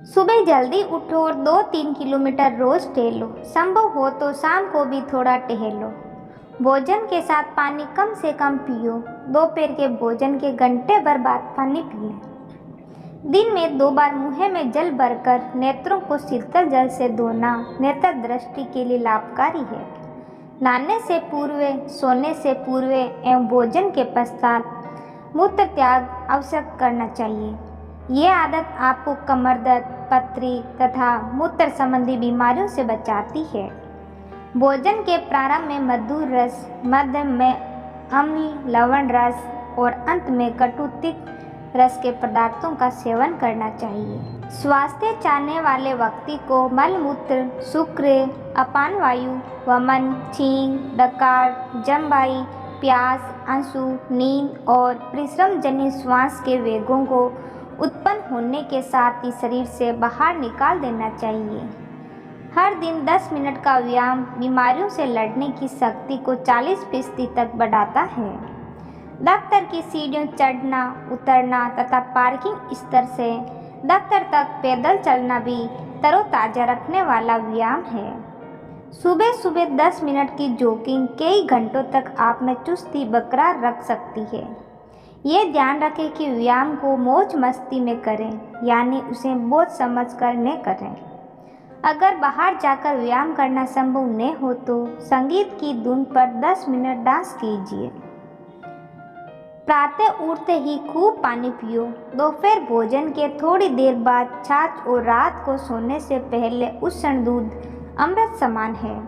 सुबह जल्दी उठो और 2-3 किलोमीटर रोज टहलो। संभव हो तो शाम को भी थोड़ा टहलो। भोजन के साथ पानी कम से कम पियो। दोपहर के भोजन के घंटे भर बाद पानी पिएं। दिन में 2 बार मुंह में जल भरकर नेत्रों को शीतल जल से धोना नेत्र दृष्टि के लिए लाभकारी है। नहाने से पूर्व, सोने से पूर्व एवं भोजन के पश्चात मूत्र त्याग अवश्य करना चाहिए। ये आदत आपको कमर दर्द, पथरी तथा मूत्र संबंधी बीमारियों से बचाती है। भोजन के प्रारंभ में मधुर रस, मध्य में अम्ल लवण रस और अंत में कटु तिक्त रस के पदार्थों का सेवन करना चाहिए। स्वास्थ्य चाहने वाले व्यक्ति को मलमूत्र, शुक्र, अपान वायु, वमन, छींक, डकार, जमवाई, प्यास, आंसू, नींद और परिश्रम जन्य श्वास के वेगों को उत्पन्न होने के साथ ही शरीर से बाहर निकाल देना चाहिए। हर दिन 10 मिनट का व्यायाम बीमारियों से लड़ने की शक्ति को 40% तक बढ़ाता है। दफ्तर की सीढ़ियों चढ़ना उतरना तथा पार्किंग स्तर से दफ्तर तक पैदल चलना भी तरोताजा रखने वाला व्यायाम है। सुबह सुबह 10 मिनट की जॉगिंग कई घंटों तक आप में चुस्ती बरकरार रख सकती है। ये ध्यान रखें कि व्यायाम को मौज मस्ती में करें, यानी उसे बोझ समझ कर न करें। अगर बाहर जाकर व्यायाम करना संभव न हो तो संगीत की धुन पर 10 मिनट डांस कीजिए। प्रातः उठते ही खूब पानी पियो। दोपहर भोजन के थोड़ी देर बाद छाछ और रात को सोने से पहले उष्ण दूध अमृत समान है।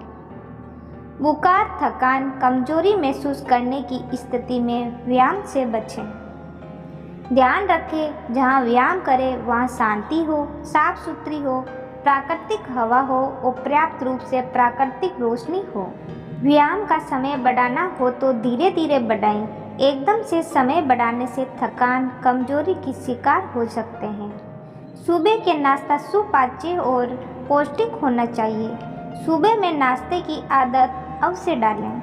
बुखार, थकान, कमजोरी महसूस करने की स्थिति में व्यायाम से बचें। ध्यान रखें, जहाँ व्यायाम करें वहाँ शांति हो, साफ सुथरी हो, प्राकृतिक हवा हो और पर्याप्त रूप से प्राकृतिक रोशनी हो। व्यायाम का समय बढ़ाना हो तो धीरे धीरे बढ़ाएं। एकदम से समय बढ़ाने से थकान, कमजोरी की शिकार हो सकते हैं। सुबह के नाश्ता सुपाच्य और पौष्टिक होना चाहिए। सुबह में नाश्ते की आदत अवश्य डालें।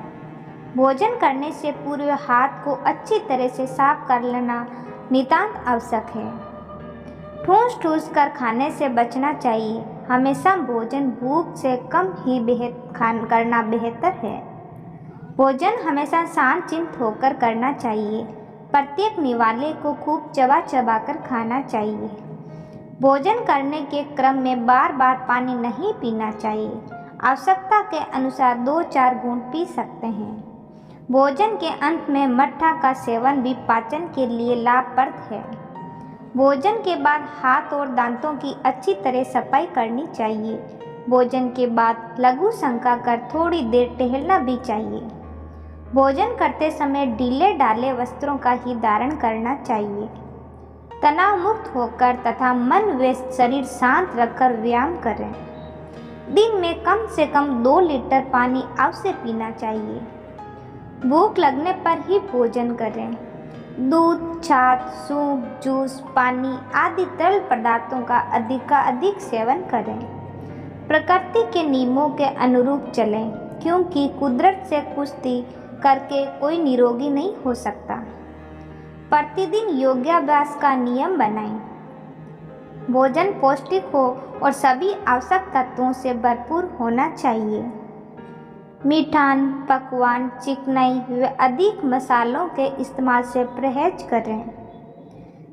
भोजन करने से पूर्व हाथ को अच्छी तरह से साफ कर लेना नितांत आवश्यक है। ठूस ठूस कर खाने से बचना चाहिए। हमेशा भोजन भूख से कम ही करना बेहतर है। भोजन हमेशा शांत चित्त होकर करना चाहिए। प्रत्येक निवाले को खूब चबा चबा कर खाना चाहिए। भोजन करने के क्रम में बार बार पानी नहीं पीना चाहिए। आवश्यकता के अनुसार 2-4 घूंट पी सकते हैं। भोजन के अंत में मट्ठा का सेवन भी पाचन के लिए लाभप्रद है। भोजन के बाद हाथ और दांतों की अच्छी तरह सफाई करनी चाहिए। भोजन के बाद लघु शंका कर थोड़ी देर टहलना भी चाहिए। भोजन करते समय ढीले ढाले वस्त्रों का ही धारण करना चाहिए। तनाव मुक्त होकर तथा मन व शरीर शांत रखकर व्यायाम करें। दिन में कम से कम 2 लीटर पानी अवश्य पीना चाहिए। भूख लगने पर ही भोजन करें। दूध, छाछ, सूप, जूस, पानी आदि तरल पदार्थों का अधिक सेवन करें। प्रकृति के नियमों के अनुरूप चलें, क्योंकि कुदरत से कुश्ती करके कोई निरोगी नहीं हो सकता। प्रतिदिन योगाभ्यास का नियम बनाएं। भोजन पौष्टिक हो और सभी आवश्यक तत्वों से भरपूर होना चाहिए। मीठान, पकवान, चिकनाई व अधिक मसालों के इस्तेमाल से परहेज करें।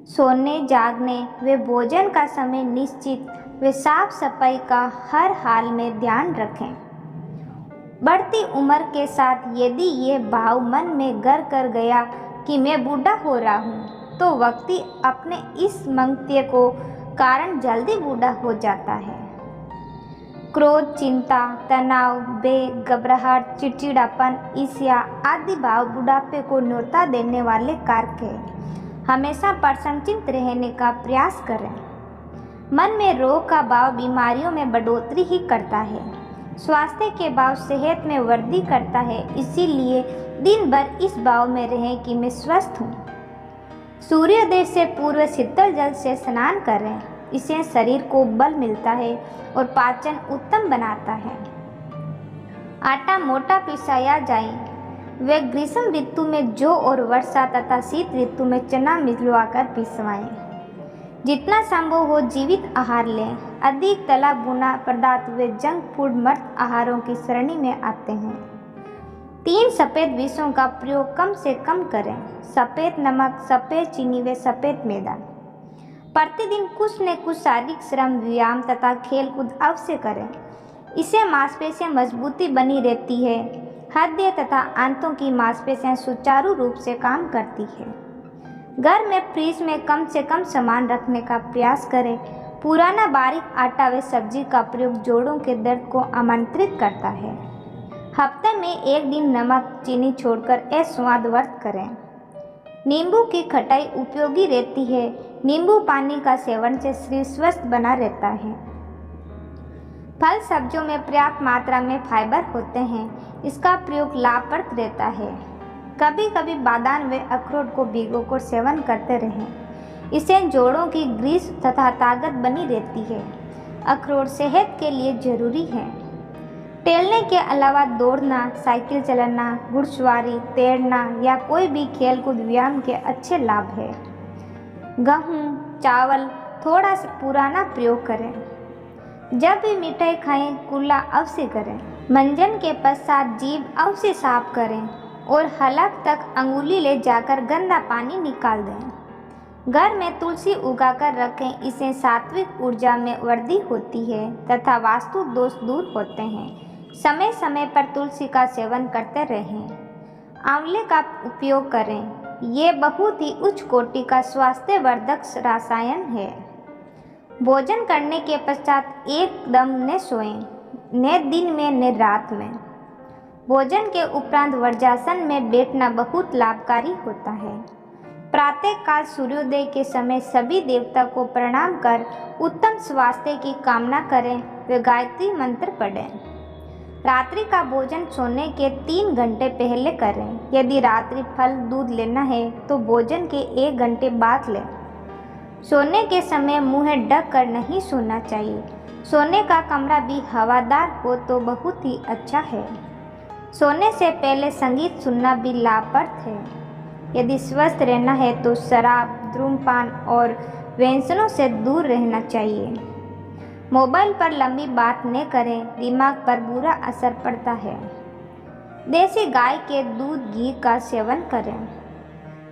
सोने, जागने व भोजन का समय निश्चित व साफ सफाई का हर हाल में ध्यान रखें। बढ़ती उम्र के साथ यदि ये भाव मन में घर कर गया कि मैं बूढ़ा हो रहा हूँ, तो व्यक्ति अपने इस मंगत्य को कारण जल्दी बूढ़ा हो जाता है। क्रोध, चिंता, तनाव, भय, घबराहट, चिड़चिड़ापन, ईर्ष्या आदि भाव बुढ़ापे को न्योता देने वाले कारक हैं। हमेशा प्रसन्नचित्त रहने का प्रयास करें। मन में रोग का भाव बीमारियों में बढ़ोतरी ही करता है। स्वास्थ्य के भाव सेहत में वृद्धि करता है। इसीलिए दिन भर इस भाव में रहें कि मैं स्वस्थ हूँ। सूर्योदय से पूर्व शीतल जल से स्नान करें। इससे शरीर को बल मिलता है और पाचन उत्तम बनाता है। आटा मोटा पिसाया जाए। वे ग्रीष्म ऋतु में जौ और वर्षा तथा शीत ऋतु में चना मिलवाकर पिसवाएं। जितना संभव हो जीवित आहार लें। अधिक तला भुना पदार्थ व जंक फूड मृत आहारों की श्रेणी में आते हैं। 3 सफ़ेद विषों का प्रयोग कम से कम करें। सफ़ेद नमक, सफ़ेद चीनी व सफ़ेद मैदा। प्रतिदिन कुछ न कुछ शारीरिक श्रम, व्यायाम तथा खेलकूद अवश्य करें। इससे मांसपेशियां मजबूती बनी रहती है। हृदय तथा आंतों की मांसपेशियां सुचारू रूप से काम करती है। घर में फ्रिज में कम से कम सामान रखने का प्रयास करें। पुराना बारीक आटा व सब्जी का प्रयोग जोड़ों के दर्द को आमंत्रित करता है। हफ्ते में 1 दिन नमक, चीनी छोड़कर अस्वाद व्रत करें। नींबू की खटाई उपयोगी रहती है। नींबू पानी का सेवन से शरीर स्वस्थ बना रहता है। फल सब्जियों में पर्याप्त मात्रा में फाइबर होते हैं। इसका प्रयोग लाभप्रद रहता है। कभी कभी बादाम व अखरोट को भिगोकर सेवन करते रहें। इससे जोड़ों की ग्रीस तथा ताकत बनी रहती है। अखरोट सेहत के लिए जरूरी है। टहलने के अलावा दौड़ना, साइकिल चलाना, घुड़सवारी, तैरना या कोई भी खेलकूद व्यायाम के अच्छे लाभ हैं। गेहूँ, चावल थोड़ा सा पुराना प्रयोग करें। जब भी मिठाई खाएं, कुल्ला अवश्य करें। मंजन के पश्चात जीभ अवश्य साफ करें और हलक तक अंगुली ले जाकर गंदा पानी निकाल दें। घर में तुलसी उगाकर रखें। इससे सात्विक ऊर्जा में वृद्धि होती है तथा वास्तु दोष दूर होते हैं। समय समय पर तुलसी का सेवन करते रहें। आंवले का उपयोग करें। ये बहुत ही उच्च कोटि का स्वास्थ्यवर्धक रसायन है। भोजन करने के पश्चात एकदम न सोएं, न दिन में न रात में। भोजन के उपरांत वज्रासन में बैठना बहुत लाभकारी होता है। प्रातःकाल सूर्योदय के समय सभी देवता को प्रणाम कर उत्तम स्वास्थ्य की कामना करें व गायत्री मंत्र पढ़ें। रात्रि का भोजन सोने के 3 घंटे पहले करें। यदि रात्रि फल दूध लेना है तो भोजन के 1 घंटे बाद लें। सोने के समय मुंह ढक कर नहीं सोना चाहिए। सोने का कमरा भी हवादार हो तो बहुत ही अच्छा है। सोने से पहले संगीत सुनना भी लाभप्रद है। यदि स्वस्थ रहना है तो शराब, धूम्रपान और व्यसनों से दूर रहना चाहिए। मोबाइल पर लंबी बात न करें, दिमाग पर बुरा असर पड़ता है। देसी गाय के दूध, घी का सेवन करें।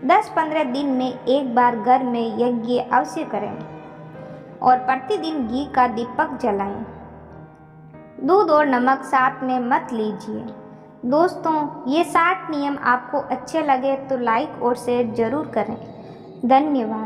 10-15 दिन में एक बार घर में यज्ञ अवश्य करें और प्रतिदिन घी का दीपक जलाएं। दूध और नमक साथ में मत लीजिए। दोस्तों, ये 60 नियम आपको अच्छे लगे तो लाइक और शेयर जरूर करें। धन्यवाद।